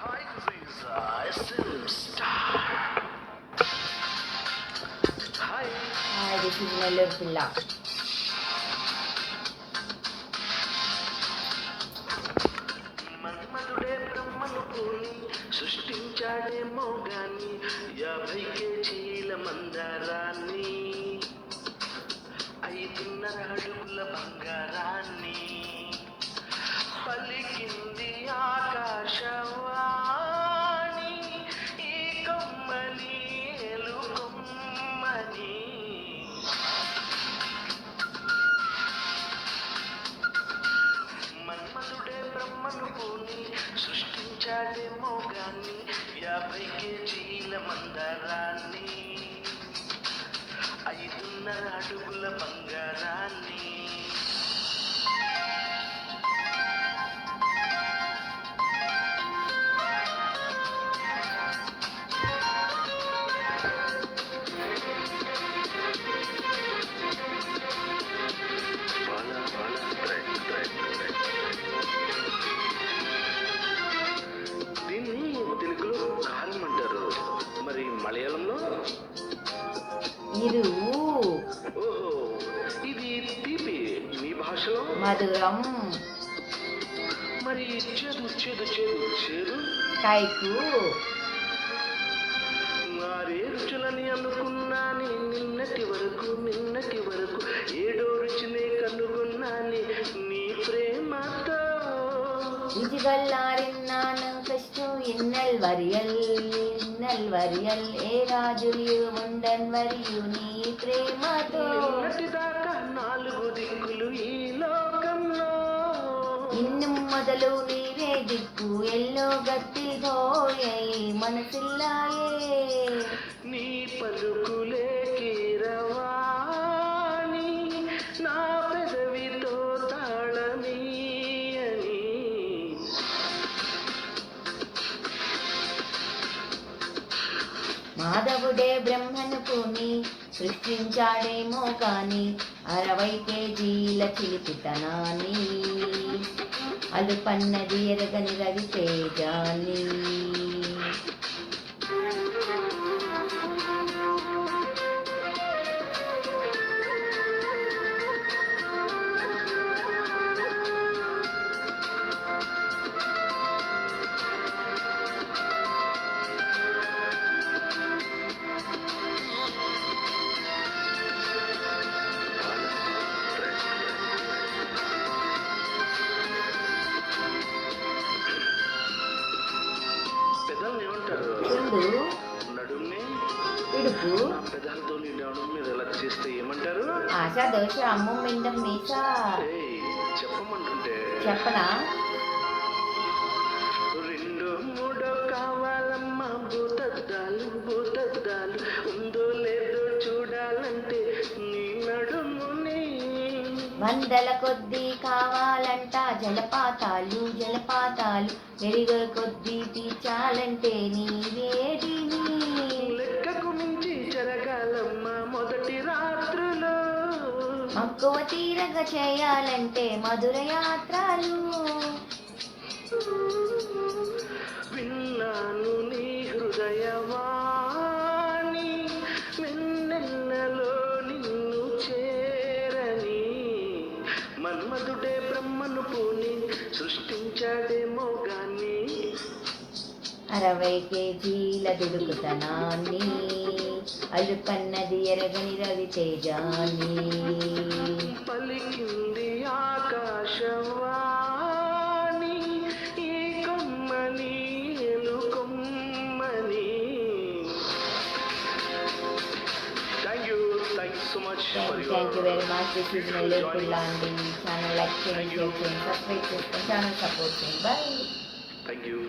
Hi, this is Nellore Pilla. మన్మధుడే బ్రహ్మను పూని సృష్టించాడేమో గాని 50 కేజీల మందారాన్ని 5.5 అడుగుల బంగారాన్ని పలికింది ఆకాశవాణి ఈ కొమ్మని ఎలుకొమ్మని. మన్మధుడే బ్రహ్మను పూని సృష్టించాడేమో గాని 50 కేజీల మందారాన్ని 5.5 అడుగుల బంగారాన్ని. దీన్ని తెలుగులో కారం అంటారు, మరి మలయాళంలో ఇరు ఓహో ఇది తీపి, మీ భాషలో మధురం మరి చేదు చేదు చేదు చేదు కైకు నారే రుచులని అనుకున్నాని నిన్నటి వరకు ఏడో రుచినే కనుగొన్నాని నీ ప్రేమతో. രുചികളാറിന്നാണ് കഷ്ടു ഇന്നൽ വരിയൽ ഏരാജുയു മുണ്ടൻ വരിയു നീ ప్రేమతో. నిన్నటి దాకా 4 దిక్కులు ఈ లోకంలో ഇന്നും മുതലു നീവേ ദിക്കു എല്ലോ గట్టి ధోయై మనసిల్లాయే. నీ పలుకులే కీరవాణి నా పెదవితో తాళమీయని. మాధవుడే బ్రహ్మను పూని సృష్టించాడేమో కాని 60 కేజీల చిలిపితనాన్ని అలుపన్నది ఎరగని రవితేజాన్ని. పెదాలను ఏమంటారు? చూడు నడుమ్ని ఇడుపు నా పెదాలతో నీ నడుము మీద ఎలా చేస్తే ఏమంటారు? ఆశ దోష అమ్ము మిండం మీసా ఏయ్, చెప్పమంటుంటే చెప్పనా? 2 3 కావాలమ్మా భూతద్దాలు ఉందో లేదో చూడాలంటే నీ నడుముని. వందల కొద్దీ కావాలంట జలపాతాలు పెరిగే కొద్దీ తీర్చాలంటే నీ వేడిని. లెక్కకు మించి జరగాలమ్మా మొదటి రాత్రులు మక్కువ తీరగా చేయాలంటే మధుర యాత్రలు. విన్నాను నీ హృదయవాణి వెన్నెలలో నిన్ను చేరని. మన్మధుడే బ్రహ్మను పూని సృష్టించాడేమో గాని 60 కేజీల దుడుకుతనాన్ని అలుపన్నది ఎరగని రవితేజాన్ని. పలికింది ఆకాశవాణి ఈ కొమ్మని ఎలుకొమ్మని. Thank you so much for thank you very much. This is Nellore పిల్ల అండి. ఛానల్ లైక్ చేయండి, షేర్ చేయండి, సబ్స్క్రైబ్ చేసుకొని ఛానల్ సపోర్ట్ చేయండి. బాయ్. Thank you.